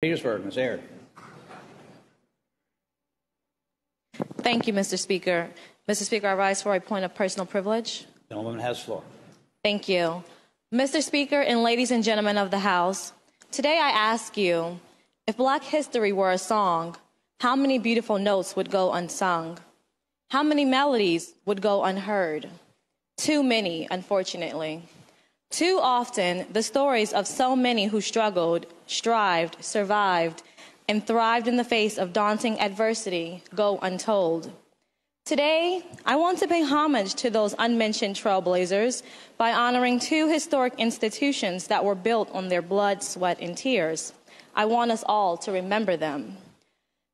Petersburg, Ms. Aird. Thank you, Mr. Speaker. Mr. Speaker, I rise for a point of personal privilege. The gentleman has the floor. Thank you. Mr. Speaker and ladies and gentlemen of the House, today I ask you, if Black history were a song, how many beautiful notes would go unsung? How many melodies would go unheard? Too many, unfortunately. Too often, the stories of so many who struggled, strived, survived, and thrived in the face of daunting adversity go untold. Today, I want to pay homage to those unmentioned trailblazers by honoring two historic institutions that were built on their blood, sweat, and tears. I want us all to remember them.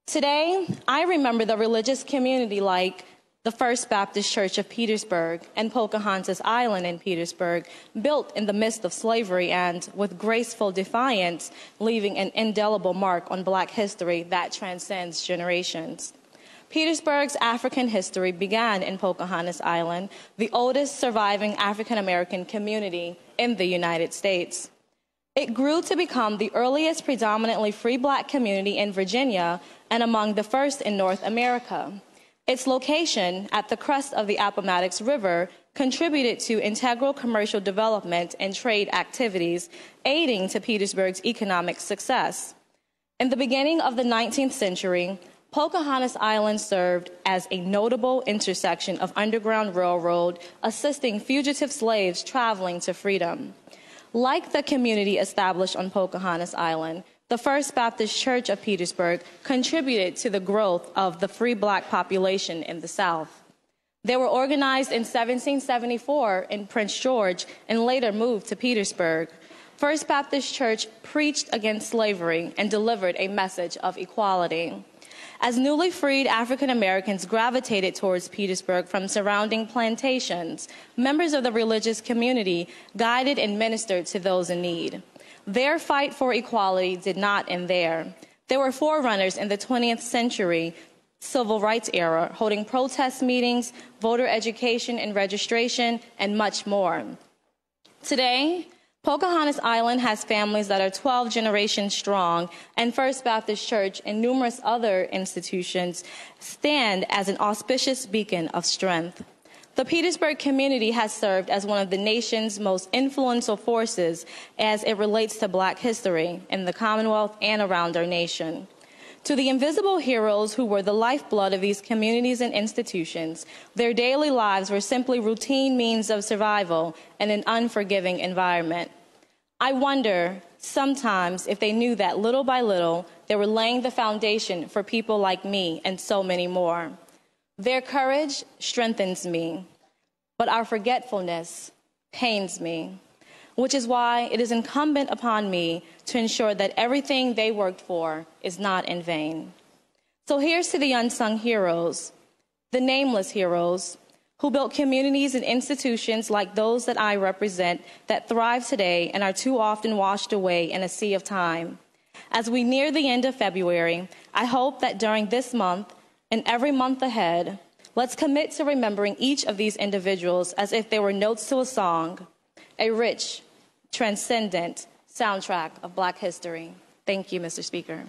Today, I remember the religious community like the First Baptist Church of Petersburg and Pocahontas Island in Petersburg, built in the midst of slavery and, with graceful defiance, leaving an indelible mark on Black history that transcends generations. Petersburg's African history began in Pocahontas Island, the oldest surviving African-American community in the United States. It grew to become the earliest predominantly free Black community in Virginia and among the first in North America. Its location at the crest of the Appomattox River contributed to integral commercial development and trade activities, aiding to Petersburg's economic success. In the beginning of the 19th century, Pocahontas Island served as a notable intersection of Underground Railroad, assisting fugitive slaves traveling to freedom. Like the community established on Pocahontas Island, the First Baptist Church of Petersburg contributed to the growth of the free Black population in the South. They were organized in 1774 in Prince George and later moved to Petersburg. First Baptist Church preached against slavery and delivered a message of equality. As newly freed African Americans gravitated towards Petersburg from surrounding plantations, members of the religious community guided and ministered to those in need. Their fight for equality did not end there. They were forerunners in the 20th century civil rights era, holding protest meetings, voter education and registration, and much more. Today, Pocahontas Island has families that are 12 generations strong, and First Baptist Church and numerous other institutions stand as an auspicious beacon of strength. The Petersburg community has served as one of the nation's most influential forces as it relates to Black history in the Commonwealth and around our nation. To the invisible heroes who were the lifeblood of these communities and institutions, their daily lives were simply routine means of survival in an unforgiving environment. I wonder sometimes if they knew that little by little they were laying the foundation for people like me and so many more. Their courage strengthens me, but our forgetfulness pains me, which is why it is incumbent upon me to ensure that everything they worked for is not in vain. So here's to the unsung heroes, the nameless heroes, who built communities and institutions like those that I represent that thrive today and are too often washed away in a sea of time. As we near the end of February, I hope that during this month and every month ahead, let's commit to remembering each of these individuals as if they were notes to a song, a rich, transcendent soundtrack of Black history. Thank you, Mr. Speaker.